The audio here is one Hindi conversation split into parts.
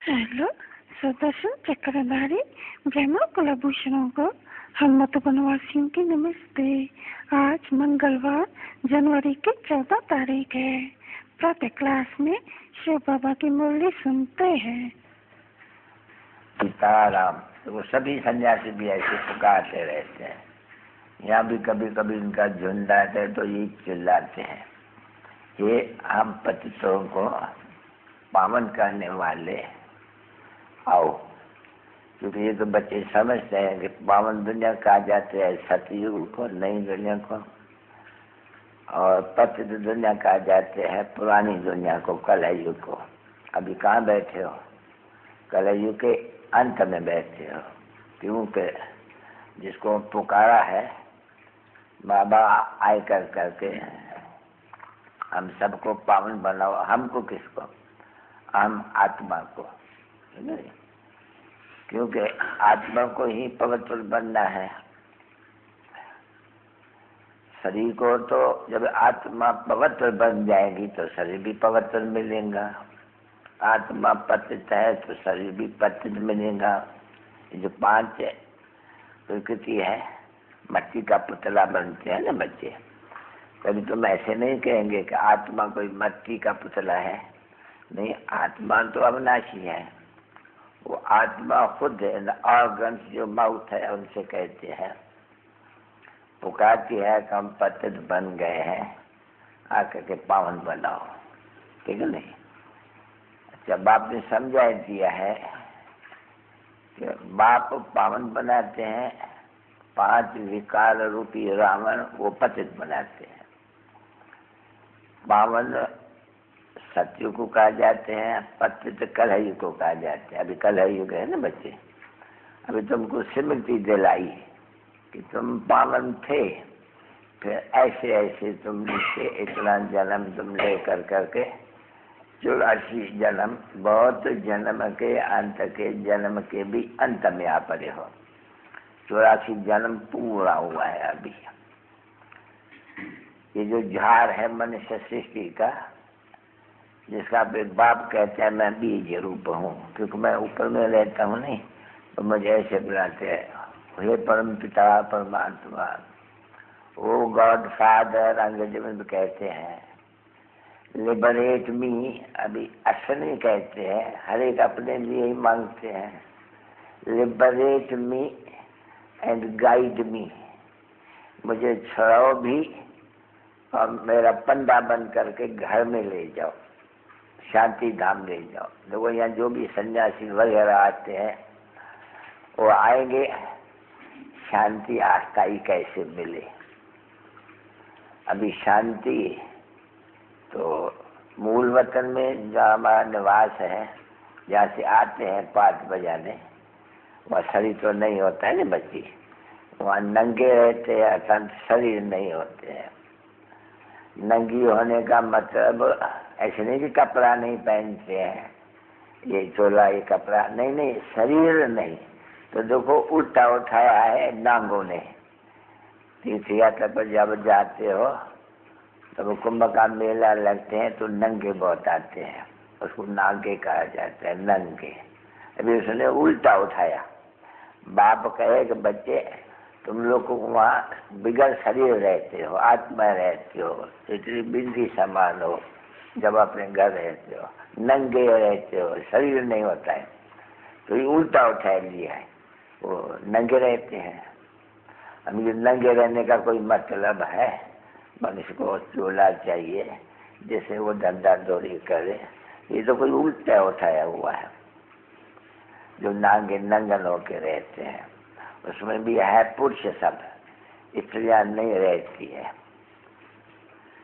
हेलो सुदर्शन चक्रधारी ब्रह्मा कुलभूषणों को हम मधुबनवासियों की नमस्ते। आज मंगलवार जनवरी की 14 तारीख है। प्रातः क्लास में शिव बाबा की मुरली सुनते हैं। सीताराम। तो वो सभी सन्यासी भी ऐसे पुकारते रहते हैं। यहाँ भी कभी कभी इनका झुंड आता है तो ये चिल्लाते हैं, ये हम पतितों को पावन करने वाले आओ। क्योंकि ये तो बच्चे समझते हैं कि पावन दुनिया कहा जाते हैं सतयुग को, नई दुनिया को, और पतित दुनिया कहा जाते हैं पुरानी दुनिया को, कलयुग को। अभी कहाँ बैठे हो? कलयुग के अंत में बैठे हो। क्योंकि जिसको पुकारा है बाबा आए करके हम सबको पावन बनाओ। हमको किसको? हम आत्मा को, नहीं? क्योंकि आत्मा को ही पवित्र बनना है। शरीर को तो जब आत्मा पवित्र बन जाएगी तो शरीर भी पवित्र मिलेगा। आत्मा पतित है तो शरीर भी पतित मिलेगा। ये जो 5 प्रकृति है, मट्टी का पुतला बनते हैं ना बच्चे। कभी तुम ऐसे नहीं कहेंगे कि आत्मा कोई मट्टी का पुतला है। नहीं, आत्मा तो अविनाशी है। वो आत्मा खुद है। ऑर्गन्स जो माउथ है उनसे कहते हैं, पुकारती है कि हम पतित बन गए हैं, आकर के पावन बनाओ। ठीक है नहीं? अच्छा, बाप ने समझा दिया है कि बाप पावन बनाते हैं, 5 विकार रूपी रावण वो पतित बनाते हैं। पावन सतयुग को कहा जाते हैं, पतित कलयुग को कहा जाते हैं। अभी कलयुग है ना बच्चे। अभी तुमको स्मृति दिलाई कि तुम पावन थे, फिर ऐसे ऐसे तुम नीचे इतना जन्म तुम ले करके 84 जन्म, बहुत जन्म के अंत के जन्म के भी अंत में आ पड़े हो। 84 जन्म पूरा हुआ है अभी। ये जो झाड़ है मनुष्य सृष्टि का, जिसका बाप कहते हैं मैं बीज रूप हूँ, क्योंकि मैं ऊपर में रहता हूँ नहीं, तो मुझे ऐसे बुलाते हैं, हे परम पिता परमात्मा, ओ गॉड फादर अंग्रेजी में भी कहते हैं। लिबरेट मी, अभी अक्सर नहीं कहते हैं, हर एक अपने लिए ही मांगते हैं। Liberate me and guide me, मुझे छुड़ाओ भी और मेरा पंडा बन करके घर में ले जाओ, शांति धाम ले जाओ। देखो यहाँ जो भी सन्यासी वगैरह आते हैं वो आएंगे, शांति अस्थायी कैसे मिले। अभी शांति तो मूल वतन में जहाँ हमारा निवास है, जहाँ से आते हैं 5 बजाने, वहाँ शरीर तो नहीं होता है ना बच्ची। वहाँ नंगे रहते हैं, अर्थात शरीर नहीं होते हैं। नंगी होने का मतलब ऐसे नहीं कि कपड़ा नहीं पहनते हैं, ये चोला ये कपड़ा नहीं, शरीर नहीं। तो देखो उल्टा उठाया है नांगों ने। तीर्थ यात्रा पर जब जाते हो तब कुंभ का मेला लगते हैं तो नंगे बहुत आते हैं, उसको नांगे कहा जाता है, नंगे। अभी उसने उल्टा उठाया। बाप कहे कि बच्चे तुम लोग को वहाँ बिगड़ शरीर रहते हो, आत्मा रहते हो, इतनी बिंदी समान हो, जब अपने घर रहते हो नंगे रहते हो, शरीर नहीं होता है। तो ये उल्टा उठा लिया है, वो नंगे रहते हैं। अब ये नंगे रहने का कोई मतलब है? मनुष्य को चोला चाहिए जैसे वो धंधा दौड़ी करे। ये तो कोई उल्टा उठाया हुआ है। जो नांगे नंगन होके रहते हैं उसमें भी है पुरुष सब, स्त्रियां नहीं रहती है।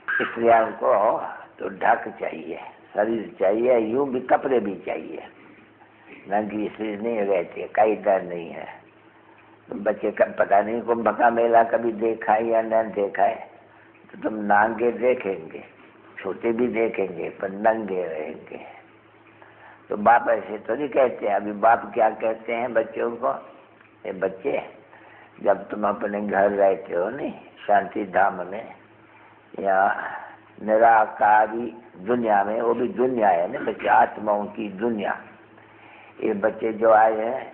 स्त्रियों को तो ढक चाहिए, शरीर चाहिए, यूं भी कपड़े भी चाहिए। नंगी स्त्री नहीं रहती है, कहीं डर नहीं है। तो बच्चे का पता नहीं कुंभ का मेला कभी देखा है या न देखा है, तो तुम नांगे देखेंगे, छोटे भी देखेंगे, पर नंगे रहेंगे। तो बाप ऐसे तो नहीं कहते हैं। अभी बाप क्या कहते हैं बच्चों को? ये बच्चे, जब तुम अपने घर रहते हो नहीं शांति धाम में या निराकारी दुनिया में, वो भी दुनिया है ना बच्चे, आत्माओं की दुनिया, ये बच्चे जो आए हैं,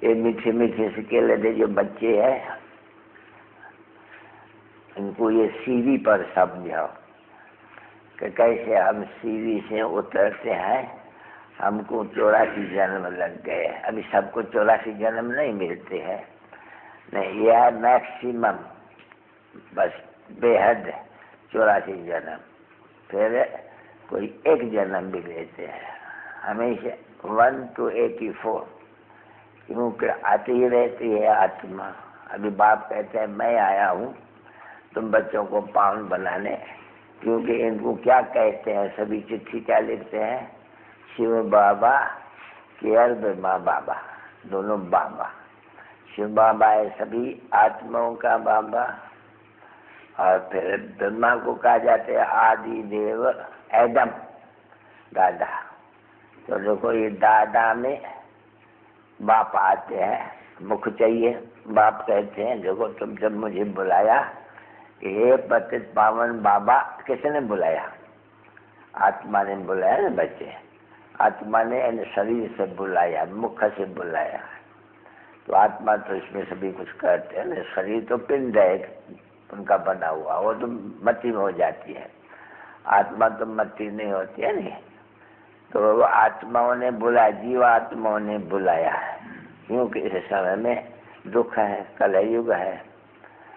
ये मीठे मीठे से केले जो बच्चे हैं, इनको ये सीढ़ी पर समझाओ कि कैसे हम सीढ़ी से उतरते हैं। हमको 84 जन्म लग गए। अभी सबको 84 जन्म नहीं मिलते हैं, नहीं, यह है मैक्सिमम, बस बेहद 84 जन्म। फिर कोई एक जन्म भी लेते हैं, हमेशा 1 to 84, क्योंकि आती ही रहती है आत्मा। अभी बाप कहते हैं मैं आया हूँ तुम बच्चों को पावन बनाने, क्योंकि इनको क्या कहते हैं, सभी चिट्ठी क्या लिखते हैं, शिव बाबा केयर ब्रह्मा बाबा, दोनों बाबा। शिव बाबा है सभी आत्माओं का बाबा, और फिर ब्रह्मा को कहा जाते हैं आदि देव एडम, दादा। तो देखो ये दादा में बाप आते हैं, मुख चाहिए। बाप कहते हैं देखो तुम जब मुझे बुलाया, ये पतित पावन बाबा, किसने बुलाया? आत्मा ने बुलाया ना बच्चे, आत्मा ने इन शरीर से बुलाया, मुख से बुलाया। तो आत्मा तो इसमें सभी कुछ करते हैं ना, शरीर तो पिंड है उनका बना हुआ, वो तो मट्टी में हो जाती है, आत्मा तो मट्टी नहीं होती है नहीं। तो आत्माओं ने बुलाया, जीवात्माओं ने बुलाया है, क्योंकि इस समय में दुख है, कलयुग है,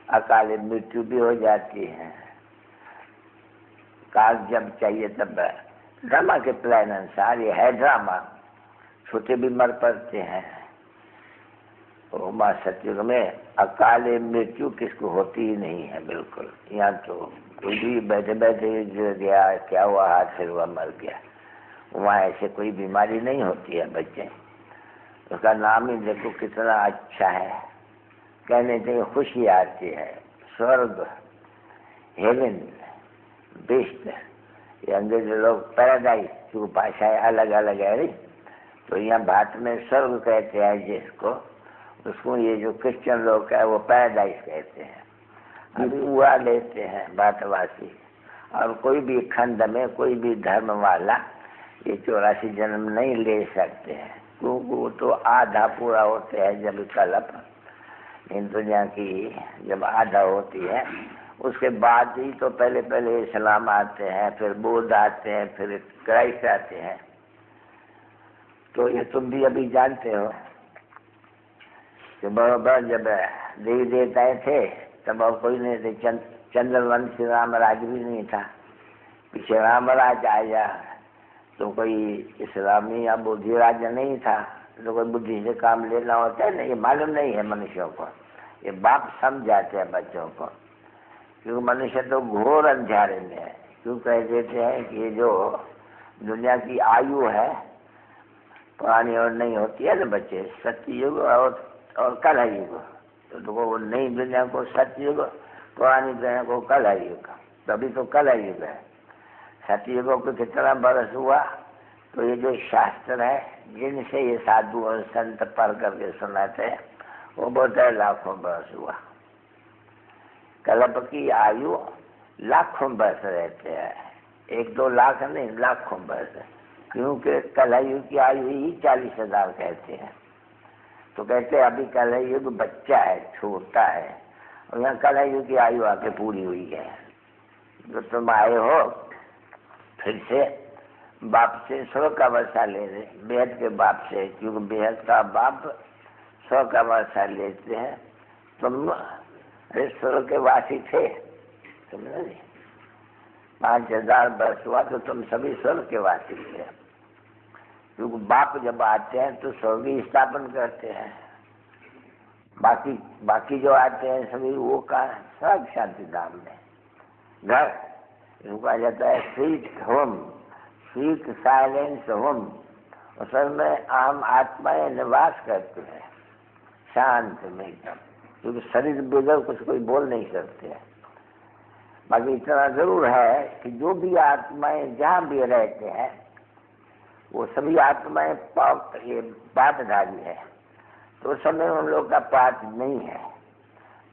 अकाल मृत्यु भी हो जाती है। काल जब चाहिए तब, ड्रामा के प्लान अनुसार ये है ड्रामा, छोटे भी मर पड़ते हैं। तो माँ सतयुग में अकाल मृत्यु किसको होती ही नहीं है बिल्कुल। यहाँ तो कोई भी बैठे बैठे गिर गया, क्या हुआ, हाथ फिर हुआ, मर गया। वहाँ ऐसे कोई बीमारी नहीं होती है बच्चे। उसका नाम ही देखो कितना अच्छा है, कहने से खुशी आती है। स्वर्ग, हेवन, बेस्ट, ये अंग्रेज लोग पैराडाइज, क्योंकि भाषाएं अलग अलग है। तो यहाँ भारत में स्वर्ग कहते हैं जिसको, उसको ये जो क्रिश्चियन लोग है वो पैराडाइज कहते हैं। अभी हुआ लेते हैं भारतवासी, और कोई भी खंड में कोई भी धर्म वाला ये 84 जन्म नहीं ले सकते हैं, क्योंकि वो तो आधा पूरा होते हैं जब कल्प इन दुनिया की जब आधा होती है, उसके बाद ही तो पहले पहले इस्लाम आते हैं, फिर बुद्ध आते हैं, फिर क्राइस्ट आते हैं। तो ये तुम भी अभी जानते हो कि बराबर जब देवी देवताएं थे तब और कोई नहीं थे, चंद्रवंशी रामराज भी नहीं था। पीछे रामराज आया तो कोई इस्लामी या बुद्धि राज्य नहीं था, तो कोई बुद्धि से काम लेना होता है ना, ये मालूम नहीं है मनुष्यों को। ये बाप समझाते हैं बच्चों को, क्योंकि मनुष्य तो घोर अंधेरे में है। क्यों कह देते हैं कि ये जो दुनिया की आयु है पुरानी और नहीं होती है ना बच्चे, सत्ययुग और कलयुग। तो वो नई दुनिया को सत्ययुग, पुरानी दुनिया को कलयुग, तभी तो कलयुग है। सत्ययुगों को कितना बरस हुआ, तो ये जो शास्त्र है जिनसे ये साधु और संत पढ़ करके सुनाते हैं वो बोलते हैं लाखों बरस हुआ। कल्प की आयु लाखों बरस रहते हैं, 1-2 लाख नहीं, लाखों बरस, क्योंकि कलयुग की आयु ही 40,000 कहते हैं। तो कहते हैं अभी कलयुग बच्चा है, छोटा है, और यहाँ कलयुग की आयु आके पूरी हुई है। तो तुम आए हो फिर से बाप से 100 का वर्षा ले रहे, बेहद के बाप से, क्योंकि बेहद का बाप 100 का वर्षा लेते हैं। तुम 100 के वासी थे, समझे? 5000 वर्ष हुआ तो तुम सभी 100 के वासी थे, क्योंकि बाप जब आते हैं तो स्वर्ग स्थापन करते हैं। बाकी जो आते हैं सभी वो का सब शांति धाम में घर कहा जाता है, sweet home, sweet silence home. असल में आम आत्माएं निवास करते हैं शांत में एकदम, क्योंकि शरीर बगैर कुछ कोई बोल नहीं सकते हैं। बाकी इतना जरूर है कि जो भी आत्माएं जहाँ भी रहते हैं वो सभी आत्माएं पापधारी है। तो उस समय उन लोग का पाप नहीं है,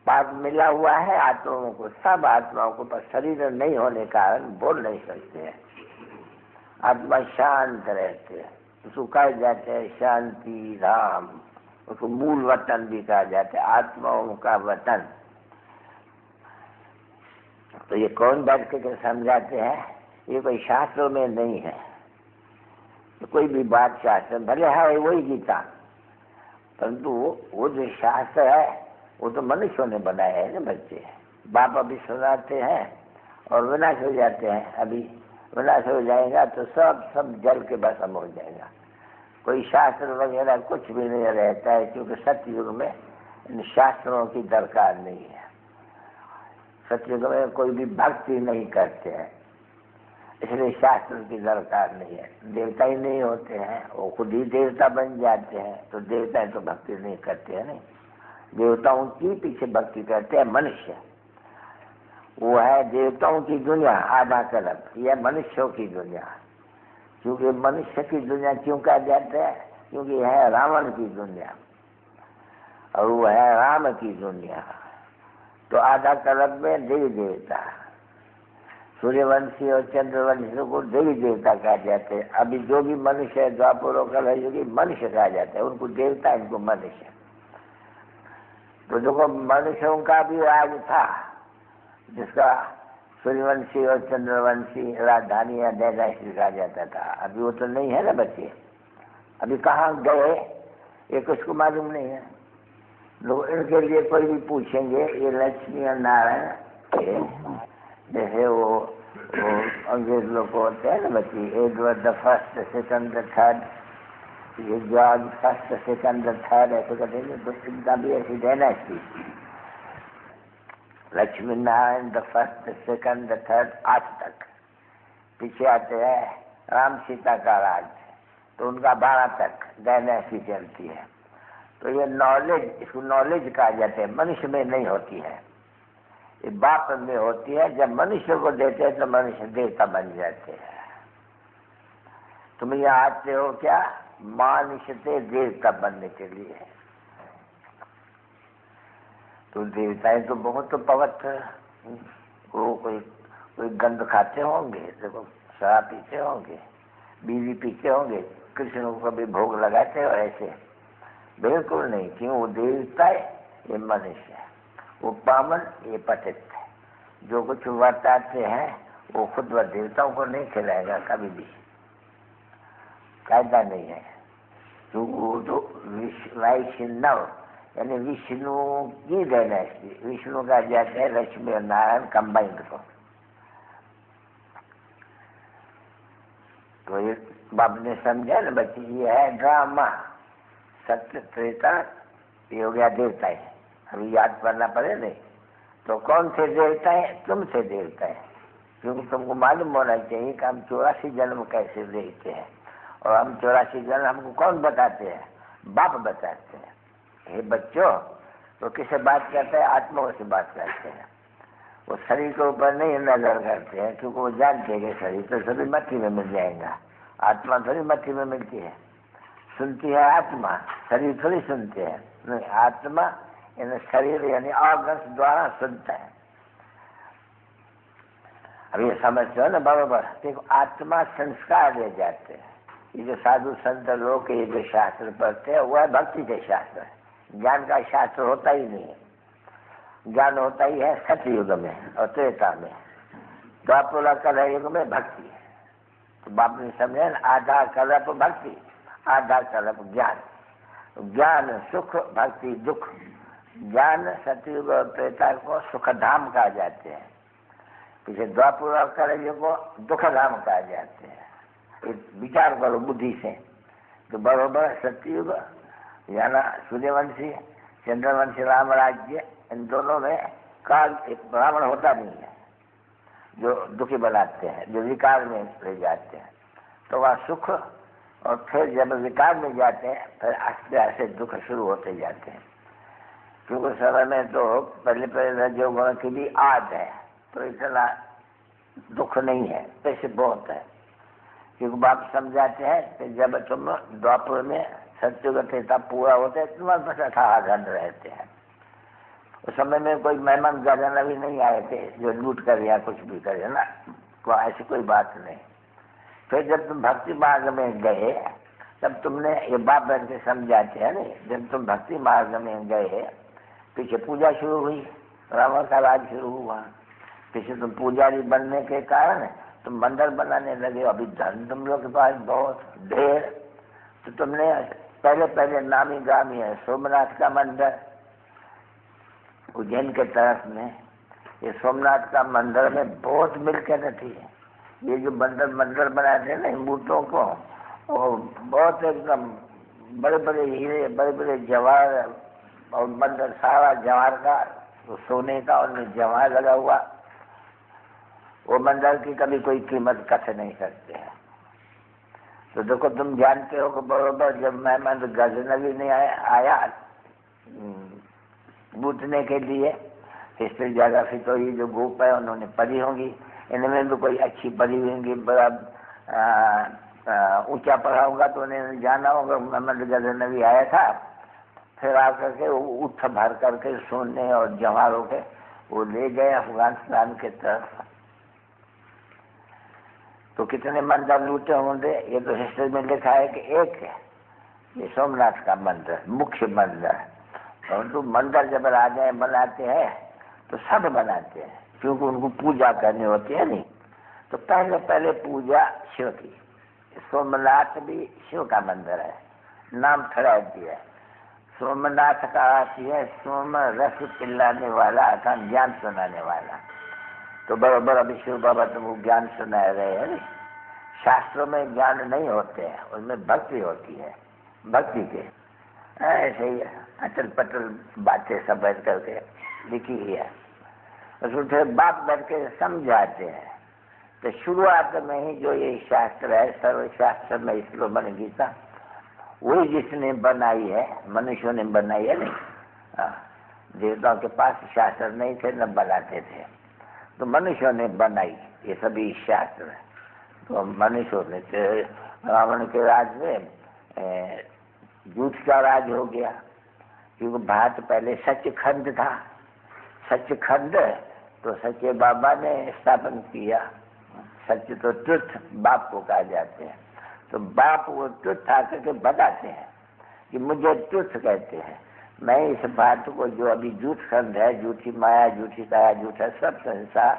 पाप मिला हुआ है आत्माओं को, सब आत्माओं को, पर शरीर नहीं होने के कारण बोल नहीं सकते हैं। आत्मा शांत रहते हैं, उसको कहा जाते हैं शांति धाम, उसको मूल वतन भी कहा जाता है, आत्माओं का वतन। तो ये कौन बैठ के समझाते हैं? ये कोई शास्त्रों में नहीं है, तो कोई भी बात शास्त्र भले है वही गीता, परंतु वो जो शास्त्र है वो तो मनुष्यों ने बनाया है ना बच्चे। बाप अभी सुनाते हैं और विनाश हो जाते हैं, अभी विनाश हो जाएगा तो सब जल के भस्म हो जाएगा। कोई शास्त्र वगैरह कुछ भी नहीं रहता है, क्योंकि सतयुग में इन शास्त्रों की दरकार नहीं है। सतयुग में कोई भी भक्ति नहीं करते हैं, इसलिए शास्त्र की दरकार नहीं है। देवता ही नहीं होते हैं, वो खुद ही देवता बन जाते हैं, तो देवता तो भक्ति नहीं करते हैं। नहीं, देवताओं की पीछे भक्ति करते हैं मनुष्य। वो है देवताओं की दुनिया आधा कल्प, यह मनुष्यों की दुनिया। क्योंकि मनुष्य की दुनिया क्यों कहा जाता है? क्योंकि है रावण की दुनिया और वो है राम की दुनिया। तो आधा कल्प में देवी देवता, सूर्यवंशी और चंद्रवंशियों को देवी देवता कहा जाते हैं। अभी जो भी मनुष्य है द्वापर कलयुगी मनुष्य कहा जाता है, उनको देवता, इनको मनुष्य। तो देखो मनुष्यों का भी राज था, जिसका सूर्यवंशी और चंद्रवंशी राजधानी या डायनास्टी कहा जाता था। अभी वो तो नहीं है ना बच्चे, अभी कहाँ गए ये कुछ को मालूम नहीं है। लोग इनके लिए कोई भी पूछेंगे, ये लक्ष्मी और नारायण के जैसे वो अंग्रेज लोग होते हैं ना बच्ची, Edward the first, second, the third, ये George first, second, the third, ऐसे कहते हैं। तो इनका भी ऐसी dynasty, Lakshmi Narayan the first, second, the third, आज तक। पीछे आते हैं राम सीता का राज, तो उनका 12 तक डायनास्टी चलती है। तो ये नॉलेज, इसको नॉलेज कहा जाता है, मनुष्य में नहीं होती है, ये बाप में होती है। जब मनुष्य को देते हैं तो मनुष्य देवता बन जाते हैं। तुम यहाँ आते हो क्या? मानुष्य से देवता बनने के लिए। तो देवताएं तो बहुत तो पवित्र, वो कोई गंध खाते होंगे, देखो शराब पीते होंगे, बीड़ी पीते होंगे, कृष्ण को कभी भोग लगाते हो ऐसे? बिल्कुल नहीं। क्यों? वो देवता है, ये मनुष्य है। वो पावन, ये पतित है। जो कुछ बताते हैं वो खुद व देवताओं को नहीं खिलाएगा कभी भी, कायदा नहीं है। तो वो तो वैष्णव यानी विष्णु की डायनेस्टी, विष्णु का जाता है लक्ष्मी और नारायण कंबाइंड को। तो ये बाप ने समझा ना बच्चे, ये है ड्रामा। सत्य त्रेता ये हो गया देवता है, अभी याद करना पड़े नहीं। तो कौन से देवता है? तुमसे देवता है, क्योंकि तुमको मालूम होना चाहिए कि हम 84 जन्म कैसे लेते हैं। और हम 84 जन्म हमको कौन बताते हैं? बाप बताते हैं। हे बच्चों, तो किससे बात करते हैं? आत्माओं से बात करते हैं। वो शरीर के ऊपर नहीं नजर करते हैं, क्योंकि वो जानते हैं कि शरीर तो सभी मट्टी में मिल जाएगा, आत्मा थोड़ी मट्टी में मिलती है। सुनती है आत्मा, शरीर थोड़ी सुनते हैं। नहीं, आत्मा यानी शरीर यानी ऑर्गन्स द्वारा सुनता है। अब ये समझते हो ना बराबर? देखो आत्मा संस्कार ले जाते हैं। ये जो साधु संत लोग ये जो शास्त्र पढ़ते हैं वो है भक्ति के शास्त्र है, ज्ञान का शास्त्र होता ही नहीं है। ज्ञान होता ही है सतयुग में और त्रेता में, द्वापर कलयुग में भक्ति है। तो बाप ने समझे ना, आधा कल्प भक्ति, आधा कल्प ज्ञान। ज्ञान सुख, भक्ति दुख। ज्ञान सतयुग और त्रेता को सुख धाम कहा जाते हैं, पीछे द्वापर और कलयुग को दुख धाम कहा जाते हैं। विचार करो बुद्धि से, तो बरोबर सतयुग याना सूर्यवंशी चंद्रवंशी राम राज्य, इन दोनों में काल एक ब्राह्मण होता नहीं है जो दुखी बनाते हैं, जो विकार में ले जाते हैं। तो वह सुख, और फिर जब विकार में जाते हैं फिर आस्ते आस्ते दुख शुरू होते जाते हैं। क्योंकि समय में तो पहले रजोगुण की भी आद है, तो इतना दुख नहीं है, पैसे बहुत है। क्योंकि बाप समझाते हैं कि जब तुम द्वापर में सत्युग त्रेता पूरा होते है तुम्हारे पास 18 घंटे रहते हैं। उस समय में कोई मेहमान गजन अभी नहीं आए थे जो लूट कर या कुछ भी करे ना, तो ऐसी कोई बात नहीं। फिर जब तुम भक्ति मार्ग में गए तब तुमने, ये बाप बहन के समझाते हैं नहीं, जब तुम भक्ति मार्ग में गए पीछे पूजा शुरू हुई, रावण का राज शुरू हुआ। पीछे तुम पुजारी बनने के कारण तुम मंदिर बनाने लगे। अभी धन तुम लोग के पास बहुत ढेर, तो तुमने पहले पहले नामी गामी है सोमनाथ का मंदिर उज्जैन के तरफ में। ये सोमनाथ का मंदिर में बहुत मिलकर रहती है। ये जो मंदिर बनाते हैं ना मूर्तों को, और बहुत एकदम बड़े बड़े हीरे, बड़े बड़े जवाहर, और मंदिर सारा जवाहर का, तो सोने का उनमें जवाहर लगा हुआ। वो मंदिर की कभी कोई कीमत कथ नहीं सकते हैं। तो देखो तुम जानते हो कि बरोबर जब मेहमान गजनवी ने आया बूटने के लिए, हिस्ट्री ज्योग्राफी तो ये जो ग्रुप है उन्होंने पढ़ी होंगी, इनमें भी कोई अच्छी पढ़ी होंगी, बड़ा ऊंचा पढ़ा होगा तो उन्हें जाना होगा मोहम्मद गजनवी आया था। फिर आकर के उठ भर करके सोने और जवाहरों के वो ले गए अफगानिस्तान के तरफ। तो कितने मंदिर लूटे होंगे ये तो हिस्ट्री में लिखा है कि एक है ये सोमनाथ का मंदिर, मुख्य मंदिर। परंतु मंदिर जब राजाएं बनाते हैं तो सब बनाते हैं, क्योंकि उनको पूजा करनी होती है नहीं। तो पहले पहले पूजा शिव की। सोमनाथ भी शिव का मंदिर है, नाम खड़ा दिया है। सोमनाथ का अर्थ है सोम रस पिलाने वाला अर्थात ज्ञान सुनाने वाला। तो बराबर अभी शिव बाबा तुमको ज्ञान सुना रहे हैं। शास्त्रों में ज्ञान नहीं होते हैं, उनमें भक्ति होती है। भक्ति के ऐसे ही अटल पटल बातें सब बैठ करके लिखी ही है, उसको बात बैठ के समझाते हैं। तो शुरुआत में ही जो ये शास्त्र है, सर्वशास्त्र में श्रोमण गीता, वही जिसने बनाई है, मनुष्यों ने बनाई है नहीं। देवताओं के पास शास्त्र नहीं थे, न बनाते थे, तो मनुष्यों ने बनाई ये सभी शास्त्र। तो मनुष्यों ने, रावण के राज में झूठ का राज हो गया, क्योंकि भारत पहले सचखंड था। सचखंड तो सच्चे बाबा ने स्थापन किया। सच तो ट्रुथ बाप को कहा जाते हैं। तो बाप वो ट्रुथ आकर के बताते हैं कि मुझे ट्रुथ कहते हैं। मैं इस बात को जो अभी झूठ खंड है, झूठी माया, झूठी काया, झूठा सब संसार,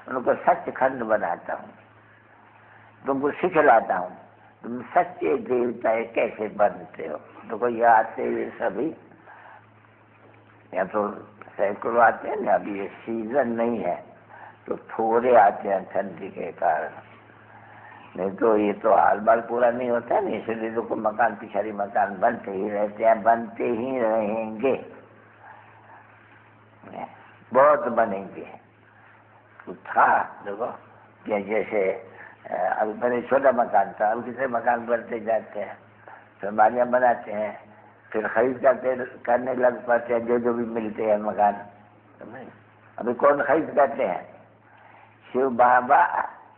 उनको सच खंड बनाता हूँ, तुमको सिखलाता हूँ तुम सच्चे देवता कैसे बनते हो। देखो ये आते ये सभी, या तो सैकड़ों आते हैं ना, अभी ये सीजन नहीं है तो थोड़े आते हैं ठंडी के कारण, नहीं तो ये तो हाल बाल पूरा नहीं होता है ना। इसलिए देखो मकान पिछाड़ी मकान बनते ही रहते हैं, बनते ही रहेंगे, बहुत बनेंगे। तो था देखो कि जैसे अभी पहले छोटा मकान था, अब कितने मकान बनते जाते हैं, अलमारियाँ बनाते हैं, फिर खरीद करने लग पाते हैं जो भी मिलते हैं मकान। अभी कौन खरीद करते हैं? शिव बाबा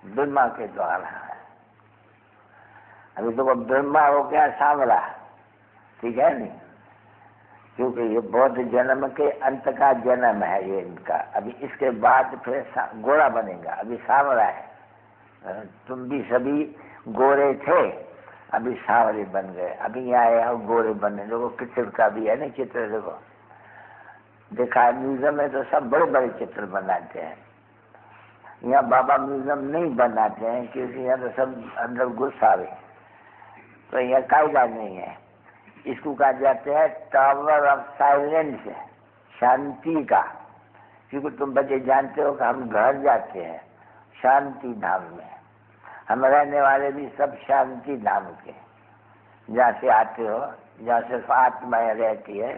ब्रह्मा के द्वारा है। अभी तो ब्रह्मा हो गया सांवला, ठीक है नहीं, क्योंकि ये बौद्ध जन्म के अंत का जन्म है ये इनका। अभी इसके बाद फिर गोरा बनेगा, अभी सांवला है। तुम भी सभी गोरे थे, अभी सांवरे बन गए, अभी यहाँ आए गोरे बने। देखो चित्र का भी है ना, चित्र देखो देखा म्यूजियम में तो सब बड़े बड़े चित्र बनाते हैं। यहाँ बाबा म्यूजियम नहीं बनाते हैं, क्योंकि यहाँ तो सब अंदर घुस आवे, तो यहाँ कायदा नहीं है। इसको कहा जाता है टावर ऑफ साइलेंस, शांति का। क्योंकि तुम बच्चे जानते हो कि हम घर जाते हैं शांति धाम में, हम रहने वाले भी सब शांति धाम के, जहाँ से आते हो, जहाँ सिर्फ आत्माएं रहती है,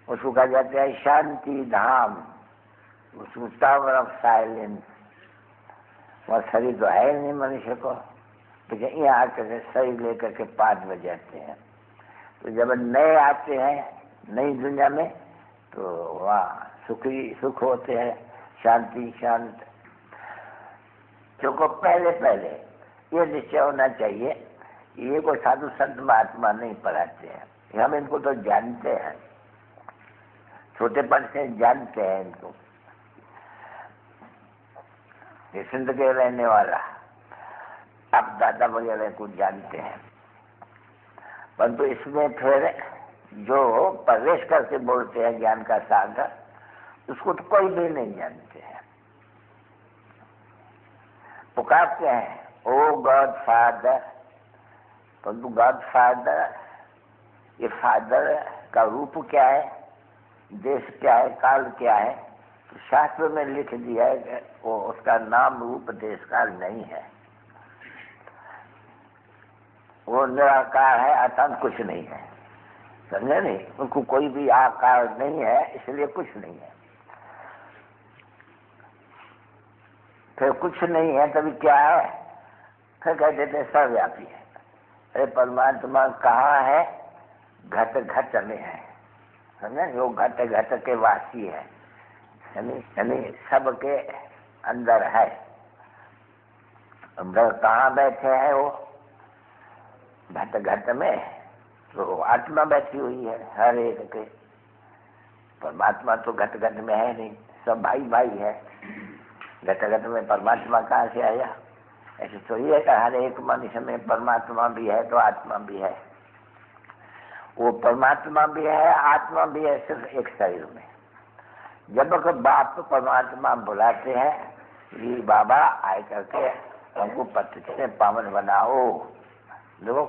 उसको कहा जाता है शांति धाम, उसको टावर ऑफ साइलेंस। वह शरीर तो है नहीं मनुष्य को, लेकिन यहाँ आकर के शरीर लेकर के 5 बजाते हैं। तो जब नए आते हैं नई दुनिया में, तो वहाँ सुख होते हैं, शांति शांत। क्योंकि पहले पहले ये निश्चय होना चाहिए, ये कोई साधु संत महात्मा नहीं पढ़ाते हैं, हम इनको तो जानते हैं, छोटेपन से जानते हैं इनको। ये सिंध के रहने वाला आप दादा वगैरह को जानते हैं, परंतु इसमें फिर जो प्रवेश करके बोलते हैं ज्ञान का सागर, उसको तो कोई भी नहीं जानते हैं। पुकारते हैं ओ गॉड फादर, परंतु गॉड फादर, ये फादर का रूप क्या है, देश क्या है, काल क्या है, तो शास्त्र में लिख दिया है कि वो उसका नाम रूप देश काल नहीं है, वो निराकार है, अर्थात कुछ नहीं है। समझे नहीं? उनको कोई भी आकार नहीं है, इसलिए कुछ नहीं है। फिर कुछ नहीं है तभी क्या है? फिर कह देते सर्वव्यापी है। अरे परमात्मा कहाँ है? घट घट में है, समझे? वो घट घट के वासी है, यानी सबके अंदर है। अंदर कहाँ बैठे हैं वो? घट घट में। तो आत्मा बैठी हुई है हर एक के। परमात्मा तो घट घट में है नहीं, सब भाई भाई है। घट घट में परमात्मा कहाँ से आया? ऐसे तो ये है हर एक मनुष्य में परमात्मा भी है तो आत्मा भी है। वो परमात्मा भी है, आत्मा भी है, सिर्फ एक शरीर में। जब बाप परमात्मा बुलाते हैं कि बाबा आए करके हमको पतित से पावन बनाओ, देखो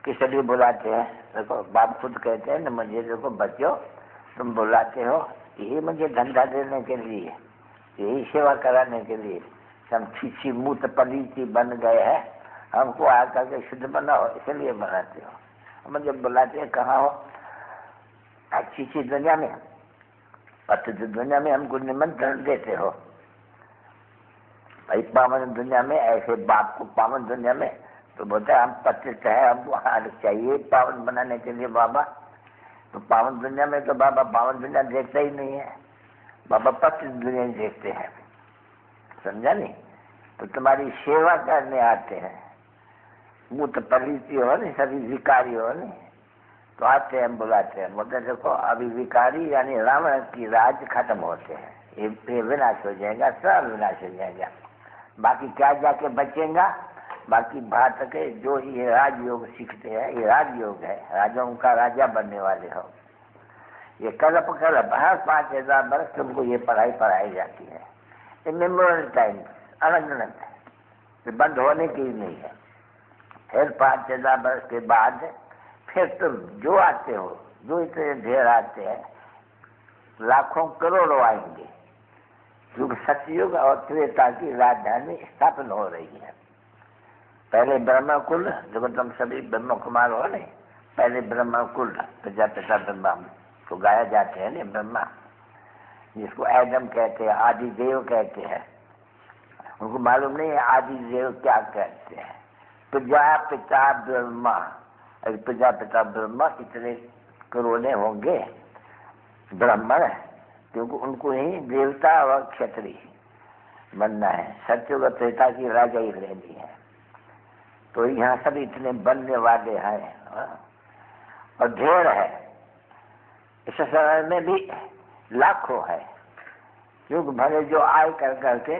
किस लिए बुलाते हैं? देखो बाप खुद कहते हैं न, मुझे देखो बच्चों तुम बुलाते हो यही मुझे धंधा देने के लिए, यही सेवा कराने के लिए। हम छीछी मूत पलीची बन गए हैं, हमको आकर के शुद्ध बनाओ, इसलिए बनाते हो। मुझे बुलाते हैं कहाँ हो? अच्छी सी दुनिया में, पतित दुनिया में हमको निमंत्रण देते हो। भाई पावन दुनिया में, ऐसे बाप को पावन दुनिया में तो बोलते हम पतित है, हमको हार चाहिए पावन बनाने के लिए बाबा। तो पावन दुनिया में तो बाबा पावन दुनिया देखते ही नहीं है, बाबा पतित दुनिया देखते हैं। समझा नहीं? तो तुम्हारी सेवा करने आते हैं। मूत पलीती हो नहीं, सभी विकारी हो नहीं, तो आते हैं, बुलाते हैं, बोलते देखो अभी विकारी यानी रावण की राज खत्म होते हैं, ये विनाश हो जाएगा, सब विनाश हो जाएगा। बाकी क्या जाके बचेगा? बाकी भारत के जो ये राजयोग सीखते हैं, ये राजयोग है, राजाओं का राजा बनने वाले हो। ये कल्प हर 5000 वर्ष तुमको ये पढ़ाई जाती है। ये मेमोरियल टाइम अनगिनत है, ये बंद होने की नहीं है। फिर 5000 वर्ष के बाद फिर तुम जो आते हो, जो इतने ढेर आते हैं, लाखों करोड़ों आएंगे, क्योंकि सतयुग और त्रेता की राजधानी स्थापन हो रही है। पहले ब्रह्मा कुल, देखो तुम सभी ब्रह्म कुमार हो नहीं, पहले ब्रह्मा कुल प्रजापिता ब्रह्मा को गाया जाते हैं ना, ब्रह्मा जिसको एडम कहते हैं, आदि देव कहते हैं। उनको मालूम नहीं है आदि देव क्या कहते हैं। प्रजापिता ब्रह्मा, प्रजापिता ब्रह्मा इतने करोड़े होंगे ब्राह्मण, क्योंकि उनको ही देवता और क्षत्रिय बनना है, सत्युग त्रेता की राजा ही रहनी है। तो यहाँ सब इतने बनने वाले हैं और ढेर है। इस समय में भी लाखों है, क्योंकि भले जो आए कर करके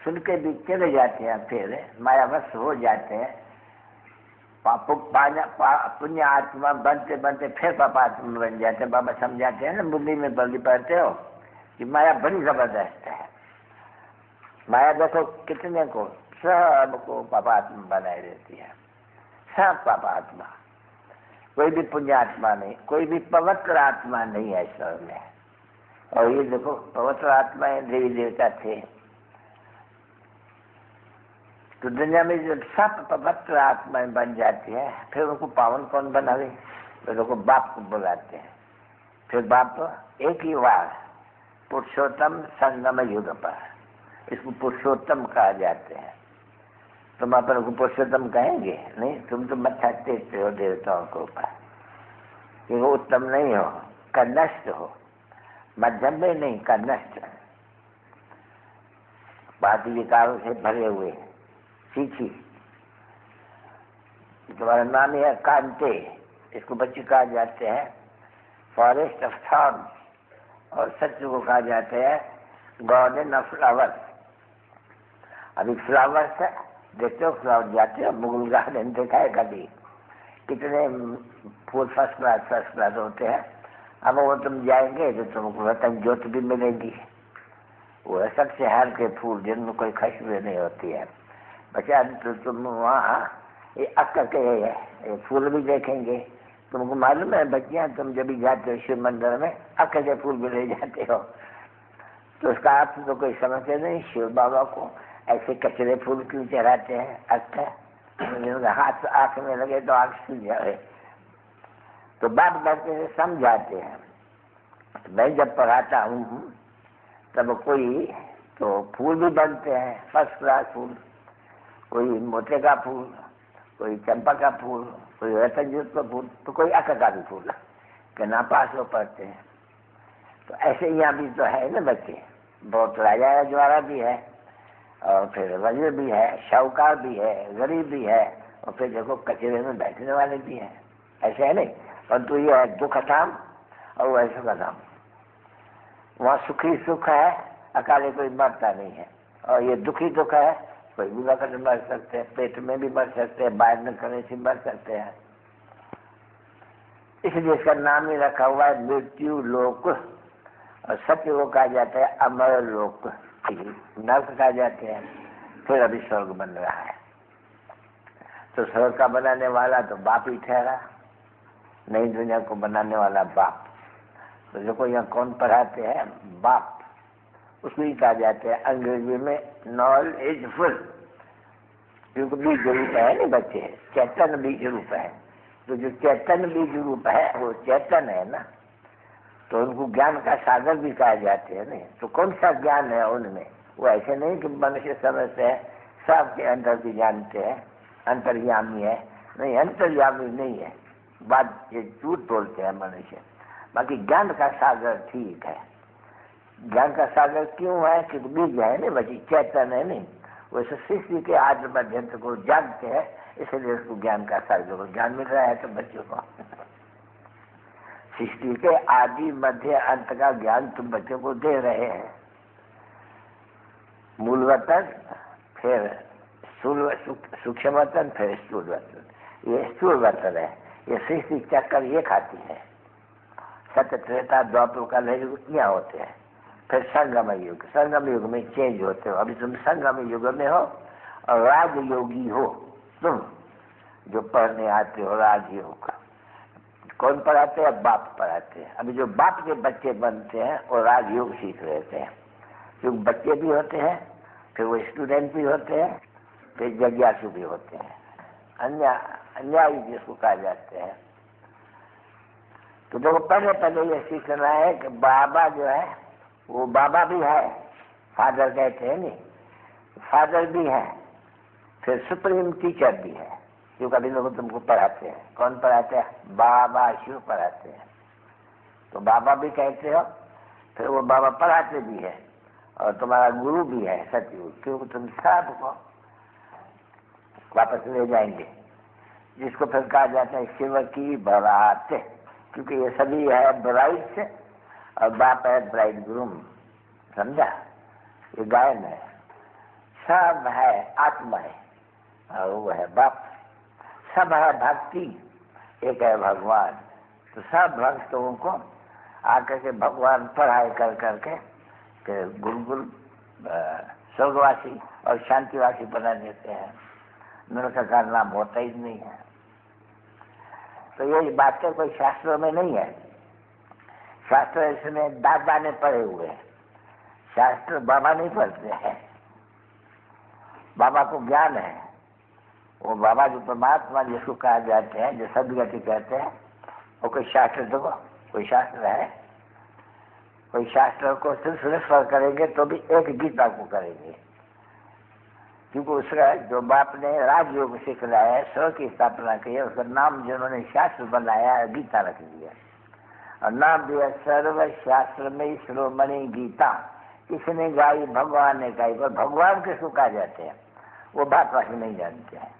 सुन के भी चले जाते हैं, फिर मायावश हो जाते हैं। पुण्य आत्मा बनते बनते फिर पापा आत्मा बन जाते हैं। बाबा समझाते हैं ना, बुद्धि में बल्ली पढ़ते हो कि माया बड़ी जबरदस्त है। माया देखो कितने को, सबको पापा आत्मा बनाए देती है, सब पापा आत्मा। कोई भी पुण्य आत्मा नहीं, कोई भी पवित्र आत्मा नहीं है ईश्वर में। और ये देखो पवित्र आत्माएं देवी देवता थे, तो दुनिया में जब सब पवित्र आत्माएं बन जाती है, फिर उनको पावन कौन बनावे? तो देखो बाप को बुलाते हैं। फिर बाप एक ही बार पुरुषोत्तम संगम युग पर, इसको पुरुषोत्तम कहा जाते हैं। तुम अपन को पुरुषोत्तम कहेंगे नहीं, तुम तो मत्था टेकते हो देवताओं के ऊपर कि वो उत्तम नहीं हो, कनिष्ठ हो, मध्यम में नहीं, कनिष्ठ। बाकी विकारों से भरे हुए सीखी। तुम्हारा नाम है कांटे, इसको बच्चे कहा जाते हैं फॉरेस्ट ऑफ थॉर्न, और सत्य को कहा जाता है गार्डन ऑफ फ्लावर्स। अभी फ्लावर्स है देखते हो फ्लावर जाते हो, मुगल गार्डन देखा है कभी? कितने फूल फर्स्ट क्लास होते हैं। अब वो तुम जाएंगे तो तुमको रतन ज्योति भी मिलेगी। वो है सब शहर के फूल जिनमें कोई खुशबू नहीं होती है। बच्चा तो तुम वहाँ ये अक्कर के ये फूल भी देखेंगे। तुमको मालूम है बच्चियाँ, तुम जब भी जाते हो शिव मंदिर में अक्कर के फूल भी ले जाते हो, तो उसका अर्थ तो कोई समझते नहीं। शिव बाबा को ऐसे कचरे फूल क्यों चढ़ाते हैं? अक्कर हाथ आँख में लगे तो आँख सूझ जाए। तो बाप बच्चे से समझाते हैं। मैं जब पढ़ाता हूँ तब कोई तो फूल भी बनते हैं फर्स्ट क्लास फूल, कोई मोटे का फूल, कोई चंपा का फूल, कोई रतनजूत का फूल, तो कोई अक्कर का भी फूल के ना पास वो पढ़ते हैं। तो ऐसे यहाँ भी तो है ना बच्चे, बहुत राजा ज्वारा भी है, और फिर वजीर भी है, शाहूकार भी है, गरीब भी है, और फिर देखो कचरे में बैठने वाले भी हैं। ऐसे है नहीं, परंतु ये है दुख धाम और वैसे का धाम। वहाँ सुखी सुख है, अकाले कोई मरता नहीं है। और ये दुखी दुख है, कोई भी वक्त मर सकते हैं, पेट में भी मर सकते हैं, बाहर निकलने से मर सकते हैं। इसलिए इसका नाम ही रखा हुआ है मृत्यु लोक, और सत्य को कहा जाता है अमर लोक, नर्क कहा जाते हैं। फिर अभी स्वर्ग बन रहा है। तो स्वर्ग का बनाने वाला तो बाप ही ठहरा, नई दुनिया को बनाने वाला बाप। तो देखो यहाँ कौन पढ़ाते हैं? बाप। उसको ही कहा जाता है अंग्रेजी में नॉलेजफुल, क्योंकि बीज रूप है ना बच्चे, चैतन्य बीज रूप है। तो जो चैतन्य बीज रूप है वो चैतन्य है ना, तो उनको ज्ञान का सागर भी कहा जाते हैं। नहीं तो कौन सा ज्ञान है उनमें? वो ऐसे नहीं कि मनुष्य समझते हैं सबके अंदर भी जानते हैं, अंतर्यामी है। नहीं, अंतर्यामी नहीं है, बात ये झूठ बोलते हैं मनुष्य। बाकी ज्ञान का सागर ठीक है। ज्ञान का सागर क्यों है? क्योंकि बीज है ना बच्ची, चैतन्य है नहीं, वैसे सृष्टि के आदि मध्यंत को जानते हैं, इसलिए उसको ज्ञान का सागर को ज्ञान मिल रहा है। तो बच्चों को सृष्टि के आदि मध्य अंत का ज्ञान तुम बच्चों को दे रहे हैं। मूल वतन, फिर सूक्ष्म वतन, फिर स्थूल वतन। ये स्थूल वतन है, ये सृष्टि चक्कर ये खाती है। सत्य त्रेता द्वापर का युग यहाँ होते हैं, फिर संगम युग। संगम युग में चेंज होते हो। अभी तुम संगम युग में हो और राजयोगी हो तुम, जो पढ़ने आते हो राजयोग। कौन पढ़ाते हैं? बाप पढ़ाते हैं। अभी जो बाप के बच्चे बनते हैं वो राजयोग सीख लेते हैं। जो बच्चे भी होते हैं, फिर वो स्टूडेंट भी होते हैं, फिर जिज्ञासु भी होते हैं, अन्यायी जिसको कहा जाते हैं। तो देखो पहले ये सीखना है कि बाबा जो है वो बाबा भी है, फादर कहते हैं नहीं, फादर भी है, फिर सुप्रीम टीचर भी है। जो कभी लोग तुमको पढ़ाते हैं, कौन पढ़ाते हैं? बाबा शिव पढ़ाते हैं। तो बाबा भी कहते हो, फिर वो बाबा पढ़ाते भी है, और तुम्हारा गुरु भी है सतगुरु, क्योंकि तुम सबको वापस ले जाएंगे, जिसको फिर कहा जाता है शिव की बारात, क्योंकि ये सभी है ब्राइड्स और बाप है ब्राइड ग्रूम। समझा? ये गायन है, सब है आत्मा है और वो है बाप। सब है भक्ति, एक है भगवान। तो सब भक्तों को आकर के भगवान पढ़ाई कर करके गुलगुल स्वर्गवासी और शांतिवासी बना देते हैं। नरक का नाम होता ही नहीं है। तो ये बातें कोई शास्त्रों में नहीं है। शास्त्र इसमें दादा ने पढ़े हुए हैं, शास्त्र बाबा नहीं पढ़ते हैं। बाबा को ज्ञान है, वो बाबा जो परमात्मा जिसको कहा जाते हैं, जो सदगति कहते हैं, वो कोई शास्त्र देखो, कोई शास्त्र है? कोई शास्त्र को सिर्फ रेफर करेंगे तो भी एक गीता को करेंगे, क्योंकि उसका जो बाप ने राजयोग सिखलाया है, स्वर्ग की स्थापना की है, उसका नाम जिन्होंने शास्त्र बनाया है गीता रख दिया, और नाम दिया सर्व शास्त्र में श्रोमणि गीता। किसने गाई? भगवान ने गाई। पर भगवान किसको कहा जाते हैं वो भारतवासी नहीं जानते हैं।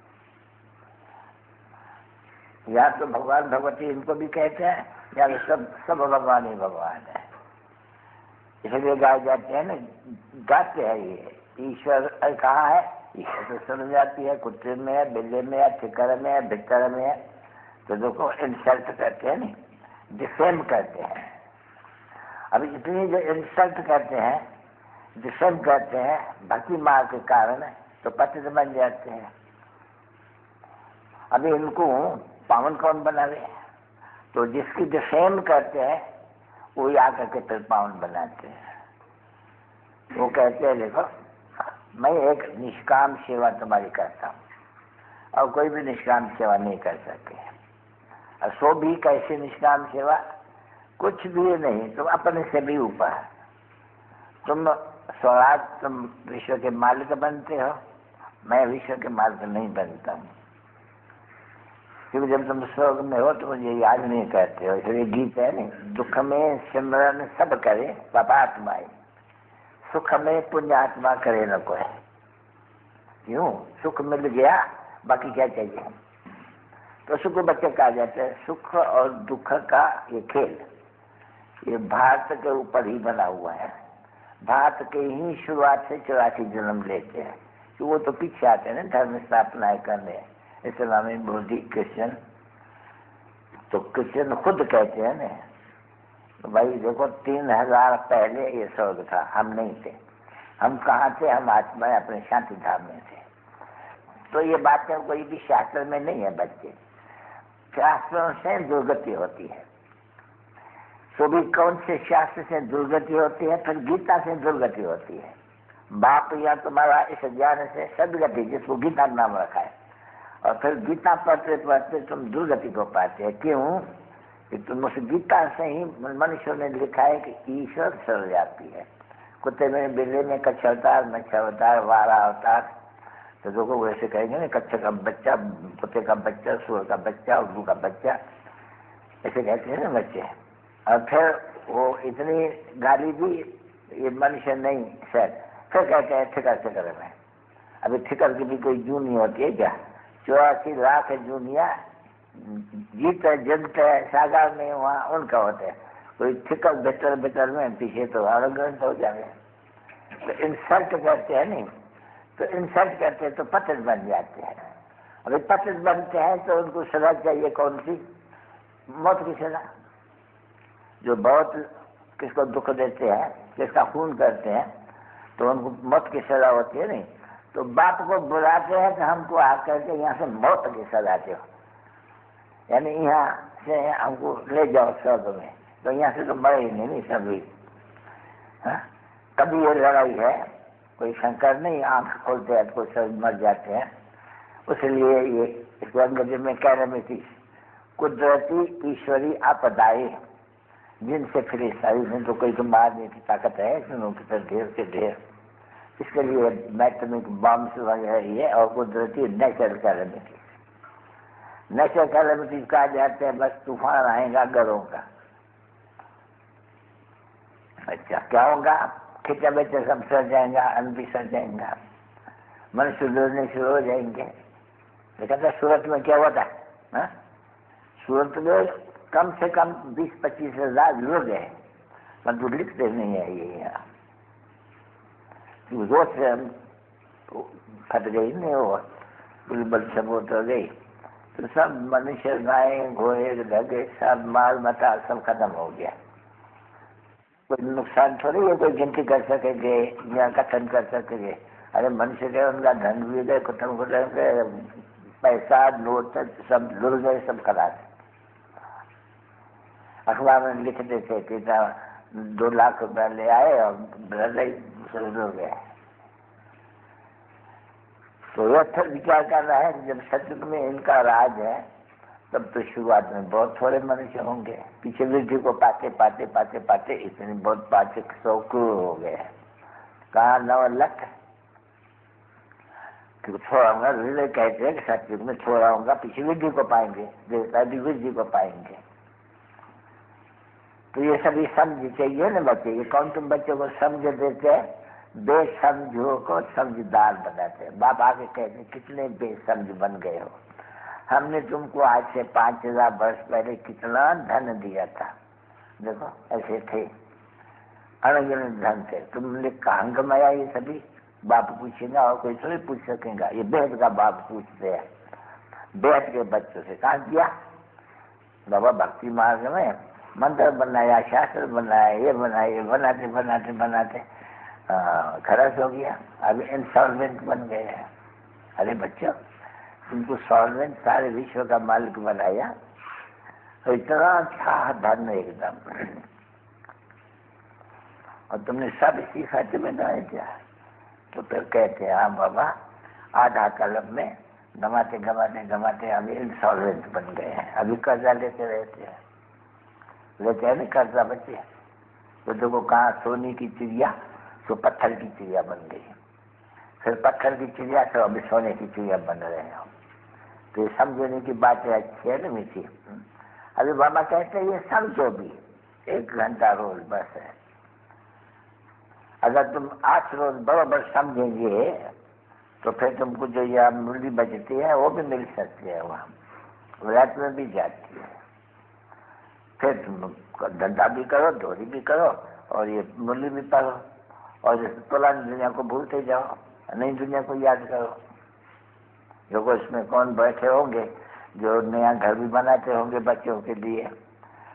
या तो भगवान भगवती इनको भी कहते हैं, या तो सब भगवान ही भगवान है। इसलिए गाए जाते हैं ना, गाते हैं। ये ईश्वर कहाँ है? ईश्वर तो समझ जाती है, कुत्ते में है, बिल्ली में है, ठिकर में है, भितर में है। तो देखो इंसल्ट करते हैं नहीं, डिफेम करते हैं। अब इतनी जो इंसल्ट करते हैं, डिफेम करते हैं भक्ति मार्ग के कारण, तो पतित बन जाते हैं। अभी इनको पावन कौन बनावे? तो जिसकी डिफेम करते हैं वो आकर के फिर पावन बनाते हैं। वो कहते हैं देखो मैं एक निष्काम सेवा तुम्हारी करता हूँ, और कोई भी निष्काम सेवा नहीं कर सके। और सो भी कैसे निष्काम सेवा? कुछ भी नहीं, तुम अपने से भी ऊपर, तुम स्वराज, तुम विश्व के मालिक बनते हो, मैं विश्व के मालिक नहीं बनता हूँ। क्योंकि जब तुम स्वर्ग में हो तो मुझे याद नहीं करते हो। इसलिए गीत है नहीं, दुख में सिमरन सब करे पापात्माए, सुख में पुण्यात्मा करे न कोई। क्यों? सुख मिल गया, बाकी क्या चाहिए? तो सुख बच्चे कहा जाता है। सुख और दुख का ये खेल, ये भारत के ऊपर ही बना हुआ है। भारत के ही शुरुआत से 84 जन्म लेते हैं, कि वो तो पीछे आते हैं ना धर्म स्थापना करने, इस्लामी, बौद्धिक, क्रिश्चियन। तो क्रिश्चियन खुद कहते हैं ना, तो भाई देखो 3000 पहले ये स्वर्ग था, हम नहीं थे। हम कहाँ थे? हम आत्मा अपने शांति धाम में थे। तो ये बातें कोई भी शास्त्र में नहीं है बच्चे, शास्त्रों से दुर्गति होती है। तो भी कौन से शास्त्र से दुर्गति होती है? फिर गीता से दुर्गति होती है। बाप या तुम्हारा इस ज्ञान से सदगति, जिसको गीता नाम रखा है, और फिर गीता पढ़ते पढ़ते तुम दुर्गति को पाते हैं। क्यों? कि तुम उस गीता से ही मनुष्यों ने लिखा है कि ईश्वर सर्वव्यापी है। कुत्ते में, बिल्ली में कच्छ अवतार, मच्छ अवतार, वारा अवतार। तो लोगों वैसे कहेंगे ना, कच्छ का बच्चा, कुत्ते का बच्चा, सुअर का बच्चा, उल्लू का बच्चा, ऐसे कहते हैं ना बच्चे। और फिर वो इतनी गाली दी, ये मनुष्य नहीं सर, फिर कहते हैं ठिकर ठिकर में। अभी ठिकर की भी कोई जून नहीं होती है क्या? 84 लाख जूनिया जीत जंत सागर में वहाँ उनका होते हैं। कोई ठिकर बेहतर बेहतर में पीछे तो ग्रंथ हो जाए। तो इंसल्ट करते हैं नहीं, तो इंसल्ट करते हैं तो पतित बन जाते हैं। अभी पतित बनते हैं तो उनको सजा चाहिए कौन सी? मौत की सजा। जो बहुत किसको दुख देते हैं, किसका खून करते हैं, तो उनको मौत की सजा होती है नहीं। तो बाप को बुलाते हैं कि हमको आकर के यहाँ से मौत की सजा दो, यानी यहाँ से हमको ले जाओ स्वर्ग में। तो यहाँ से तो मरे ही नहीं सभी। कभी ये लड़ाई है, कोई शंकर नहीं आंख खोलते हैं तो सब मर जाते हैं। उसलिए ये इसको अंग्रेजी में कहने में थी, कुदरती ईश्वरी आपदाएं जिनसे फिर सारी में तो कोई को मारने की ताकत है, सुनो की तरह ढेर से ढेर। इसके लिए मैटमिक बम्स वगैरह है, और कुदरती नेचुरल कैलेमिटी। नेचुरल कैलेमिटी कहा जाते हैं बस तूफान आएगा घरों का। अच्छा क्या होगा? खिंचा बेचा सब सड़ जाएगा, अन्न भी सड़ जाएगा, मनुष्य डरने शुरू हो जाएंगे। देखा सूरत में क्या हुआ था? सूरत में कम से कम 20-25 हजार लोग हैं, परंतु लिखते नहीं है ये। यहाँ रोज से हम फट गई नहीं, वो बिल्कुल सबूत हो गई। तो सब मनुष्य, गाय, घोड़े, ढगे, सब माल मता सब खत्म हो गया। कोई नुकसान थोड़ी है, कोई गिनती कर सकेंगे या कथन कर सकेंगे। अरे मनुष्य के उनका धन भी गए, खत्म हो गए, पैसा नोट सब लुढ़ गए, सब खराब। अखबार में लिख देते कि 2 लाख रुपया ले आए और सब हो गए। तो यह विचार कर रहा है कि जब सतयुग में इनका राज है, तब तो शुरुआत में बहुत थोड़े मनुष्य होंगे। पीछे वृद्धि को पाते पाते पाते पाते इतनी बहुत 500 करोड़ हो गए। कहा 9 लाख छोड़ाऊंगा, हृदय कहते हैं कि सतयुग में छोड़ाऊंगा, पीछे वृद्धि को पाएंगे, देवता भी वृद्धि को पाएंगे। तो ये सभी समझ चाहिए ना बच्चे। ये कौन तुम बच्चों को समझ देते हैं? बेसमझों को समझदार बनाते हैं। बाप आके कहते कितने बेसमझ बन गए हो, हमने तुमको आज से 5000 वर्ष पहले कितना धन दिया था। देखो ऐसे थे, अनगिनत धन थे, तुमने कहाँ कमाया ये सभी? बाप पूछेगा और कोई थोड़ी पूछ सकेगा। ये बेहद का बाप पूछते हैं बेहद के बच्चों से। कहाँ किया बाबा? भक्ति मार्ग में मंत्र बनाया, शास्त्र बनाया, ये बनाया, ये बनाते बनाते बनाते खराब हो गया। अभी इंसॉल्वेंट बन गए हैं। अरे बच्चों, तुमको सॉल्वेंट सारे विश्व का मालिक बनाया, तो इतना अच्छा धन एकदम, और तुमने सब इसी खाते में डाल दिया। तो फिर कहते हैं हाँ बाबा, आधा कलम में घमाते घमाते घमाते अभी इंसॉल्वेंट बन गए हैं। अभी कर्जा लेते रहते हैं, लेते हैं ना कर्जा बच्चे। तो देखो कहाँ सोने की चिड़िया तो पत्थर की चिड़िया बन गई, फिर पत्थर की चिड़िया तो अभी सोने की चिड़िया बन रहे हो। तो ये समझने की बातें अच्छी है ना मीठी। अभी बाबा कहते हैं ये समझो भी 1 घंटा रोज बस है। अगर तुम 8 रोज बराबर समझेंगे तो फिर तुमको जो यह मूल्य बचती है वो भी मिल सकती है, वहाँ व्रत में भी जाती है। फिर तुम धंधा भी करो, डोरी भी करो, और ये मूल्य भी पढ़ो, और पुरानी दुनिया को भूलते जाओ, नई दुनिया को याद करो। देखो इसमें कौन बैठे होंगे जो नया घर भी बनाते होंगे बच्चों के लिए।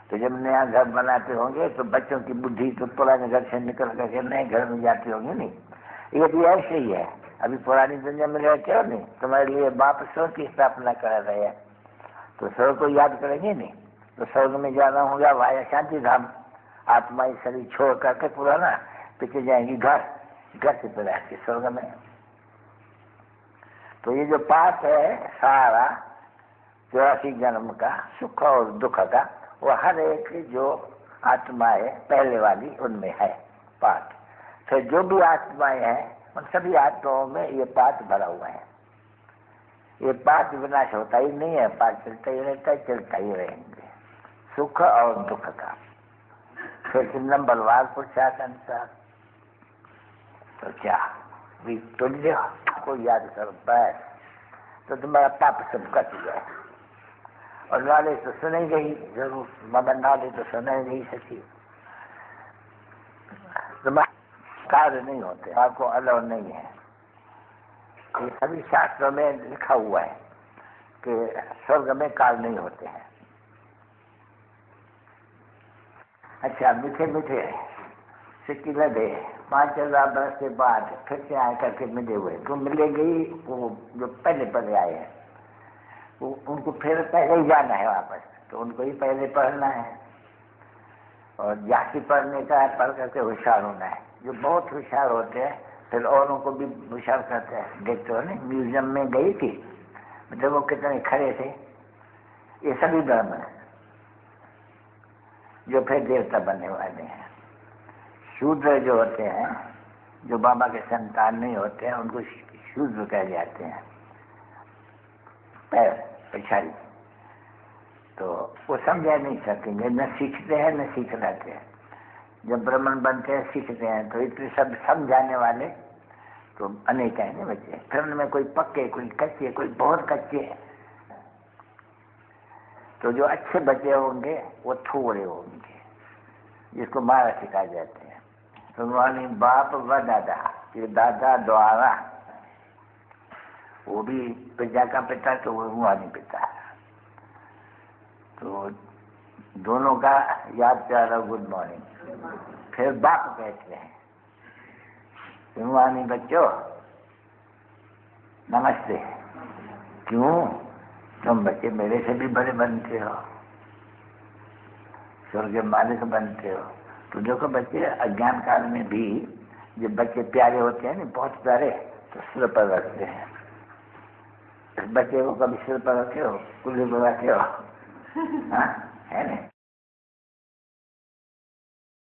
तो जब नया घर बनाते होंगे तो बच्चों की बुद्धि तो पुराने घर से निकल करके नए घर में जाती होंगी नहीं। ये भी ऐसे ही है। अभी पुरानी दुनिया में रहते हो नहीं, तुम्हारे लिए बाप स्वर्ग की स्थापना कर रहे हैं, तो स्वर्ग को याद करेंगे नहीं। तो स्वर्ग में जाना होगा वाया शांति धाम। आत्मा इस शरीर छोड़ करके पुराना पीछे जाएंगी घर से फिर आके स्वर्ग में। तो ये जो पाठ है सारा 84 जन्म का सुख और दुख का, वो हर एक जो आत्मा है पहले वाली उनमें है पाठ। फिर जो भी आत्माएं हैं उन सभी आत्माओं में ये पाठ भरा हुआ है। ये पाठ विनाश होता ही नहीं है, पाठ चलता ही रहता है, चलता ही रहेंगे सुख और दुख का। फिर नंबरवार पुरुषार्थ अनुसार तो क्या तुल्य को याद करो बस, तो तुम्हारा पाप सब कट जाए। और नाले तो सुने गई जरूर, मगर नाले तो सुने नहीं सकी। तुम्हारे कार्य नहीं होते, आपको अलाउ नहीं है। ये सभी शास्त्रों में लिखा हुआ है कि स्वर्ग में कार्य नहीं होते हैं। अच्छा, मीठे मीठे सिक्की लगे 5000 बरस के बाद फिर से आए करके मिले हुए, तो मिलेगी वो जो पहले आए हैं, वो उनको फिर पहले ही जाना है वापस, तो उनको ही पहले पढ़ना है। और जाति पढ़ने का है, पढ़ करके होशियार होना है। जो बहुत होशियार होते हैं फिर औरों को भी होशियार करते हैं। देखते हो ना, म्यूजियम में गई थी, मतलब वो कितने खड़े थे। ये सभी धर्म है जो फिर देवता बनने वाले हैं। शूद्र जो होते हैं, जो बाबा के संतान नहीं होते हैं, उनको शूद्र कह जाते हैं, पैर पिछाड़ी। तो वो समझा नहीं सकेंगे, न सीखते हैं न सीख रहते हैं। जब ब्राह्मण बनते हैं सीखते हैं, तो इतने सब समझाने वाले तो अनेक हैं ना बच्चे। फिर उनमें कोई पक्के, कोई कच्चे, कोई बहुत कच्चे। तो जो अच्छे बच्चे होंगे वो थोड़े होंगे, जिसको मारा सिखाए जाते हैं। तो मानी बाप व दादा, ये दादा द्वारा, वो भी प्रजा का पिता, तो वो रूहानी पिता है। तो दोनों का याद प्यारा गुड मॉर्निंग। फिर बाप कहते हैं रूहानी बच्चों नमस्ते। क्यों? तुम बच्चे मेरे से भी बड़े बनते हो, स्वर्ग मालिक बनते हो। तो देखो बच्चे, अज्ञान काल में भी जब बच्चे प्यारे होते हैं ना, बहुत प्यारे, तो सिर पर रखते हैं। बच्चे को कभी सिर पर रखे हो, कुल्ली पर रखे हो? हाँ, है ना?